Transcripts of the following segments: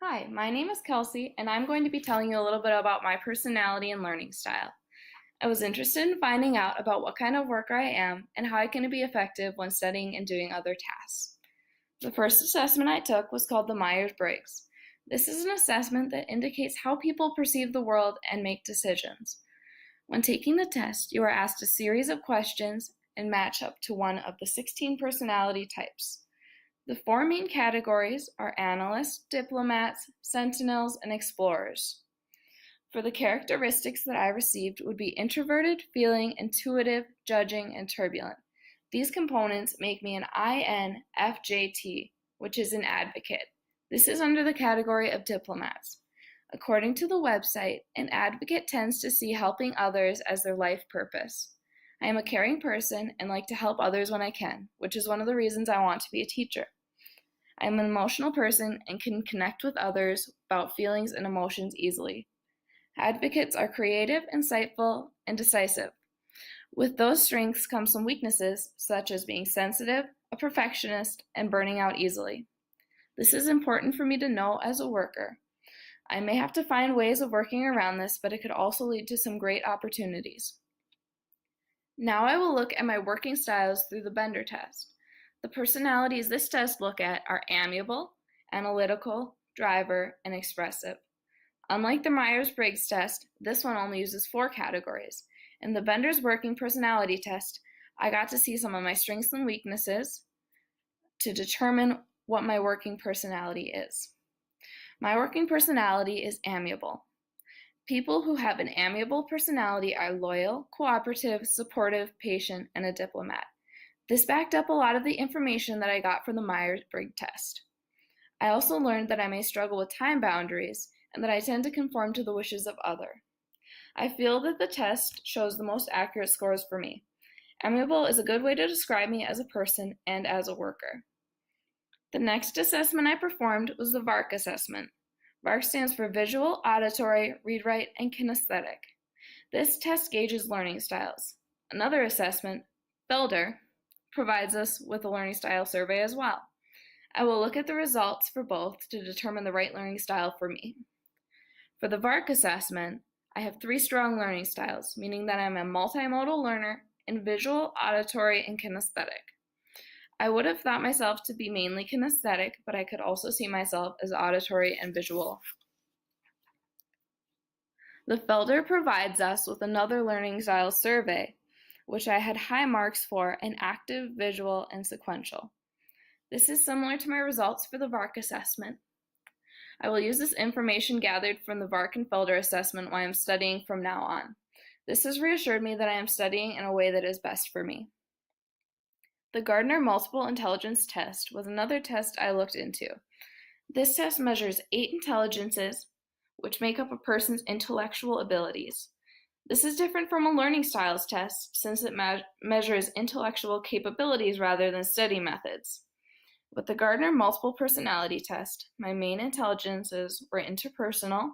Hi, my name is Kelsey, and I'm going to be telling you a little bit about my personality and learning style. I was interested in finding out about what kind of worker I am and how I can be effective when studying and doing other tasks. The first assessment I took was called the Myers-Briggs. This is an assessment that indicates how people perceive the world and make decisions. When taking the test, you are asked a series of questions and match up to one of the 16 personality types. The four main categories are analysts, diplomats, sentinels, and explorers. For the characteristics that I received would be introverted, feeling, intuitive, judging, and turbulent. These components make me an INFJT, which is an advocate. This is under the category of diplomats. According to the website, an advocate tends to see helping others as their life purpose. I am a caring person and like to help others when I can, which is one of the reasons I want to be a teacher. I am an emotional person and can connect with others about feelings and emotions easily. Advocates are creative, insightful, and decisive. With those strengths come some weaknesses, such as being sensitive, a perfectionist, and burning out easily. This is important for me to know as a worker. I may have to find ways of working around this, but it could also lead to some great opportunities. Now I will look at my working styles through the Bender test. The personalities this test look at are amiable, analytical, driver, and expressive. Unlike the Myers-Briggs test, this one only uses 4 categories. In the Bender's working personality test, I got to see some of my strengths and weaknesses to determine what my working personality is. My working personality is amiable. People who have an amiable personality are loyal, cooperative, supportive, patient, and a diplomat. This backed up a lot of the information that I got from the Myers-Briggs test. I also learned that I may struggle with time boundaries and that I tend to conform to the wishes of others. I feel that the test shows the most accurate scores for me. Amiable is a good way to describe me as a person and as a worker. The next assessment I performed was the VARK assessment. VARK stands for Visual, Auditory, Read-Write, and Kinesthetic. This test gauges learning styles. Another assessment, Felder, provides us with a learning style survey as well. I will look at the results for both to determine the right learning style for me. For the VARK assessment, I have 3 strong learning styles, meaning that I'm a multimodal learner in visual, auditory, and kinesthetic. I would have thought myself to be mainly kinesthetic, but I could also see myself as auditory and visual. The Felder provides us with another learning style survey, which I had high marks for in active, visual, and sequential. This is similar to my results for the VARK assessment. I will use this information gathered from the VARK and Felder assessment while I am studying from now on. This has reassured me that I am studying in a way that is best for me. The Gardner Multiple Intelligence Test was another test I looked into. This test measures 8 intelligences, which make up a person's intellectual abilities. This is different from a learning styles test since it measures intellectual capabilities rather than study methods. With the Gardner Multiple Personality Test, my main intelligences were interpersonal,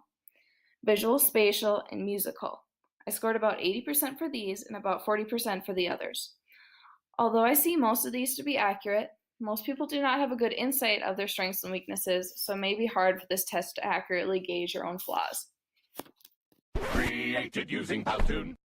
visual, spatial, and musical. I scored about 80% for these and about 40% for the others. Although I see most of these to be accurate, most people do not have a good insight of their strengths and weaknesses, so it may be hard for this test to accurately gauge your own flaws. Created using Powtoon.